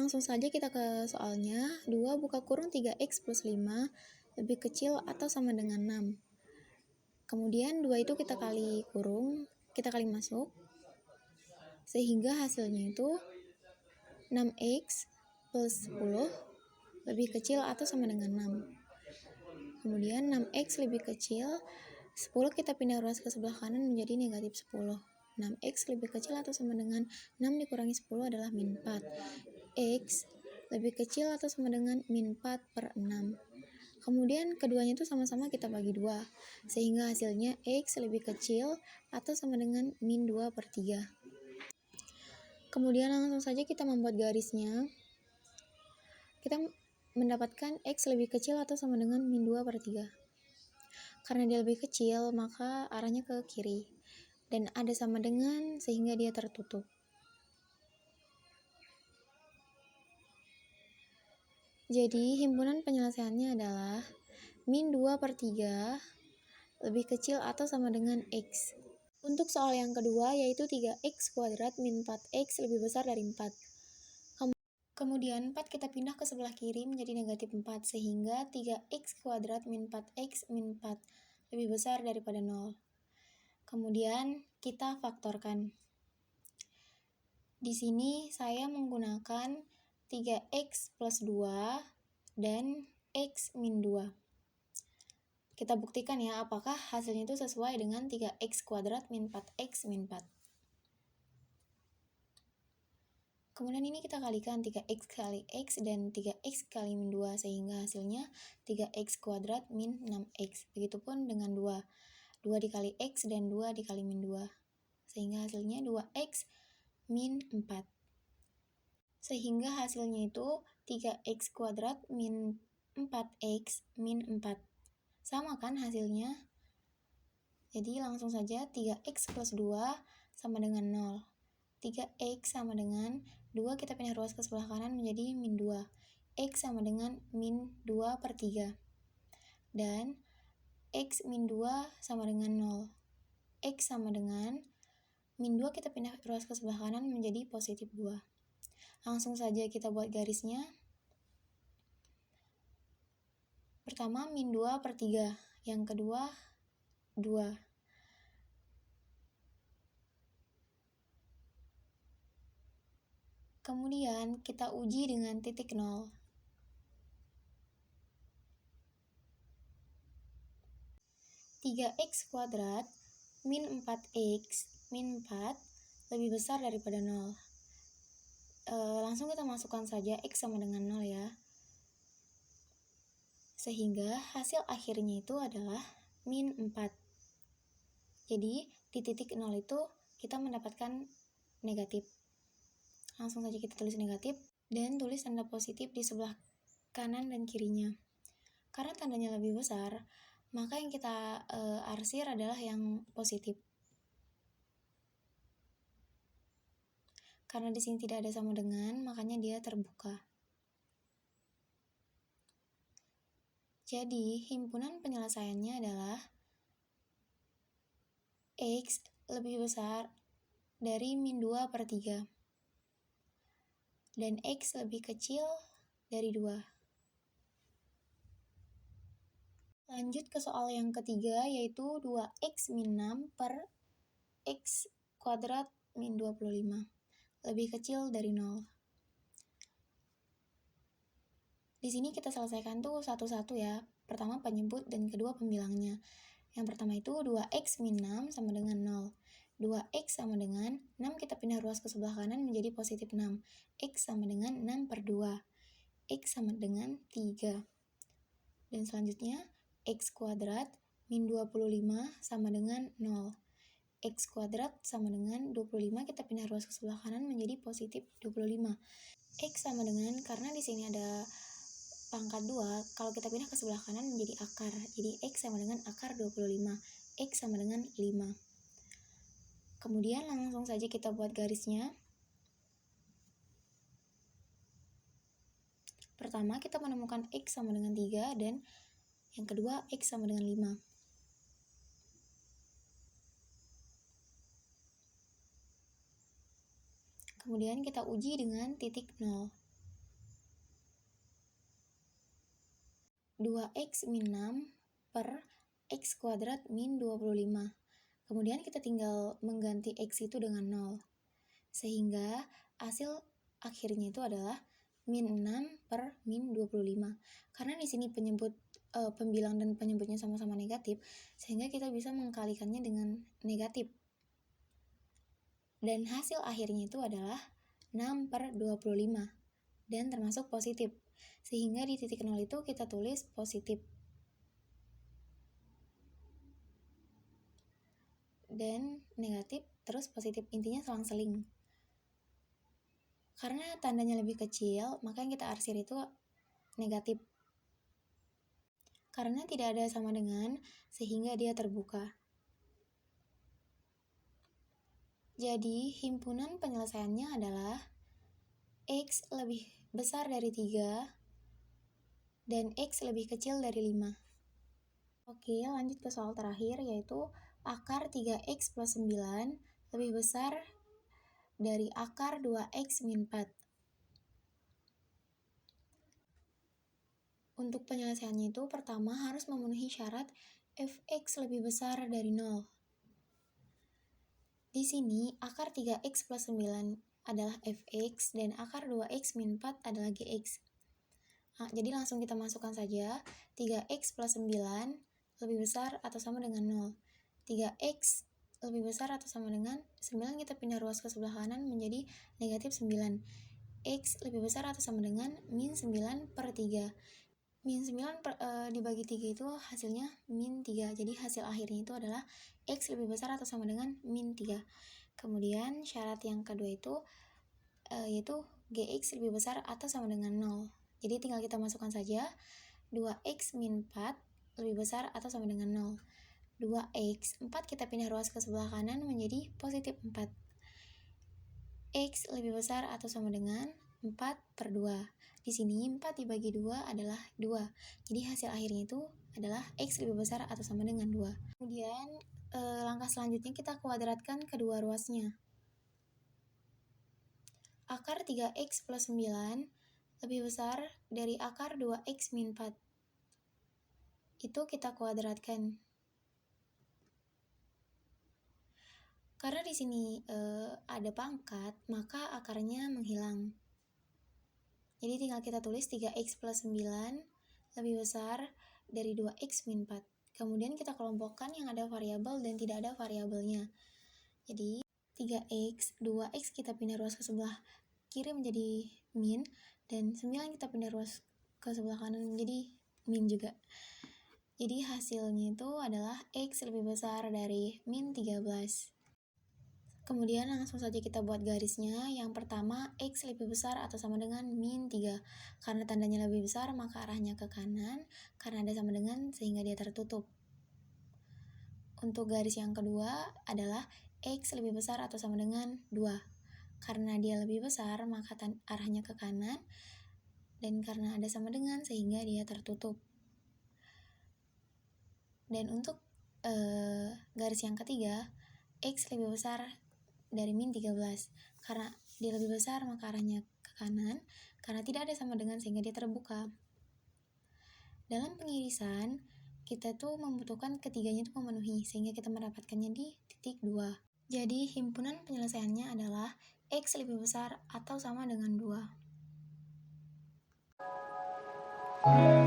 Langsung saja kita ke soalnya. 2 buka kurung 3x plus 5 lebih kecil atau sama dengan 6. Kemudian 2 itu kita kali kurung, kita kali masuk. Sehingga hasilnya itu 6x plus 10 lebih kecil atau sama dengan 6. Kemudian 6x lebih kecil, 10 kita pindah ruas ke sebelah kanan menjadi negatif 10. 6x lebih kecil atau sama dengan 6 dikurangi 10 adalah min 4. X lebih kecil atau sama dengan min 4 per 6. Kemudian keduanya itu sama-sama kita bagi 2, sehingga hasilnya X lebih kecil atau sama dengan min 2 per 3. Kemudian langsung saja kita membuat garisnya. Kita mendapatkan X lebih kecil atau sama dengan min 2 per 3. Karena dia lebih kecil, maka arahnya ke kiri. Dan ada sama dengan sehingga dia tertutup. Jadi himpunan penyelesaiannya adalah min 2 per 3 lebih kecil atau sama dengan X. Untuk soal yang kedua yaitu 3x kuadrat min 4x lebih besar dari 4. Kemudian 4 kita pindah ke sebelah kiri menjadi negatif 4, sehingga 3x kuadrat min 4x min 4 lebih besar daripada 0. Kemudian kita faktorkan. Di sini saya menggunakan 3x plus 2 dan x min 2. Kita buktikan ya apakah hasilnya itu sesuai dengan 3x kuadrat min 4x min 4. Kemudian ini kita kalikan 3x kali x dan 3x kali min 2, sehingga hasilnya 3x kuadrat min 6x. Begitupun dengan 2. 2 dikali x dan 2 dikali min 2. Sehingga hasilnya 2x min 4. Sehingga hasilnya itu 3x kuadrat min 4x min 4. Sama kan hasilnya? Jadi langsung saja 3x plus 2 sama dengan 0. 3x sama dengan 2 kita pindah ruas ke sebelah kanan menjadi min 2. X sama dengan min 2 per 3. Dan X min 2 sama dengan 0. X sama dengan min 2 kita pindah ruas ke sebelah kanan menjadi positif 2. Langsung saja kita buat garisnya. Pertama min 2 per 3. Yang kedua 2. Kemudian kita uji dengan titik 0. 3x kuadrat min 4x min 4 lebih besar daripada 0. Langsung kita masukkan saja x sama dengan 0 ya. Sehingga hasil akhirnya itu adalah min 4. Jadi di titik 0 itu kita mendapatkan negatif. Langsung saja kita tulis negatif dan tulis tanda positif di sebelah kanan dan kirinya. Karena tandanya lebih besar, maka yang kita arsir adalah yang positif. Karena di sini tidak ada sama dengan, makanya dia terbuka. Jadi himpunan penyelesaiannya adalah X lebih besar dari min 2 per 3. Dan X lebih kecil dari 2. Lanjut ke soal yang ketiga yaitu 2x min 6 per x kuadrat min 25 lebih kecil dari 0. Di sini kita selesaikan tuh satu-satu ya. Pertama penyebut dan kedua pembilangnya. Yang pertama itu 2x min 6 sama dengan 0. 2x sama dengan 6 kita pindah ruas ke sebelah kanan menjadi positif 6. X sama dengan 6 per 2. X sama dengan 3. Dan selanjutnya X kuadrat min 25 sama dengan 0. X kuadrat sama dengan 25 kita pindah ruas ke sebelah kanan menjadi positif 25. X sama dengan, karena di sini ada pangkat 2, kalau kita pindah ke sebelah kanan menjadi akar. Jadi X sama dengan akar 25. X sama dengan 5. Kemudian langsung saja kita buat garisnya. Pertama kita menemukan X sama dengan 3 dan yang kedua X sama dengan 5. Kemudian kita uji dengan titik 0. 2x min 6 per x kuadrat min 25. Kemudian kita tinggal mengganti x itu dengan 0. Sehingga hasil akhirnya itu adalah min 6 per min 25. Karena di sini pembilang dan penyebutnya sama-sama negatif, sehingga kita bisa mengkalikannya dengan negatif. Dan hasil akhirnya itu adalah 6 per 25 dan termasuk positif. Sehingga di titik 0 itu kita tulis positif. Dan negatif, terus positif, intinya selang-seling. Karena tandanya lebih kecil, maka yang kita arsir itu negatif. Karena tidak ada sama dengan, sehingga dia terbuka. Jadi, himpunan penyelesaiannya adalah X lebih besar dari 3 dan X lebih kecil dari 5. Oke, lanjut ke soal terakhir, yaitu akar 3x plus 9 lebih besar dari akar 2x min 4. Untuk penyelesaiannya itu, pertama harus memenuhi syarat fx lebih besar dari 0. Di sini, akar 3x plus 9 adalah fx dan akar 2x min 4 adalah gx. Nah, jadi langsung kita masukkan saja 3x plus 9 lebih besar atau sama dengan 0. 3x lebih besar atau sama dengan 9, kita pindah ruas ke sebelah kanan menjadi negatif 9. X lebih besar atau sama dengan min 9 per 3. Min 9 dibagi 3 itu hasilnya min 3. Jadi hasil akhirnya itu adalah X lebih besar atau sama dengan min 3. Kemudian syarat yang kedua itu yaitu Gx lebih besar atau sama dengan 0. Jadi tinggal kita masukkan saja 2x min 4 lebih besar atau sama dengan 0. 2x, 4 kita pindah ruas ke sebelah kanan menjadi positif 4. X lebih besar atau sama dengan 4 per 2. Di sini 4 dibagi 2 adalah 2. Jadi hasil akhirnya itu adalah X lebih besar atau sama dengan 2. Kemudian langkah selanjutnya kita kuadratkan kedua ruasnya. Akar 3x plus 9 lebih besar dari akar 2x min 4. Itu kita kuadratkan. Karena di sini ada pangkat, maka akarnya menghilang. Jadi tinggal kita tulis 3x plus 9 lebih besar dari 2x min 4. Kemudian kita kelompokkan yang ada variabel dan tidak ada variabelnya. Jadi 3x, 2x kita pindah ruas ke sebelah kiri menjadi min, dan 9 kita pindah ruas ke sebelah kanan menjadi min juga. Jadi hasilnya itu adalah X lebih besar dari min 13. Kemudian langsung saja kita buat garisnya. Yang pertama, X lebih besar atau sama dengan min 3. Karena tandanya lebih besar, maka arahnya ke kanan. Karena ada sama dengan, sehingga dia tertutup. Untuk garis yang kedua adalah X lebih besar atau sama dengan 2. Karena dia lebih besar, maka arahnya ke kanan. Dan karena ada sama dengan, sehingga dia tertutup. Dan untuk garis yang ketiga, X lebih besar dari min 13. Karena dia lebih besar, maka arahnya ke kanan. Karena tidak ada sama dengan, sehingga dia terbuka. Dalam pengirisan, kita tuh membutuhkan ketiganya itu memenuhi, sehingga kita mendapatkannya di titik 2. Jadi himpunan penyelesaiannya adalah X lebih besar atau sama dengan 2.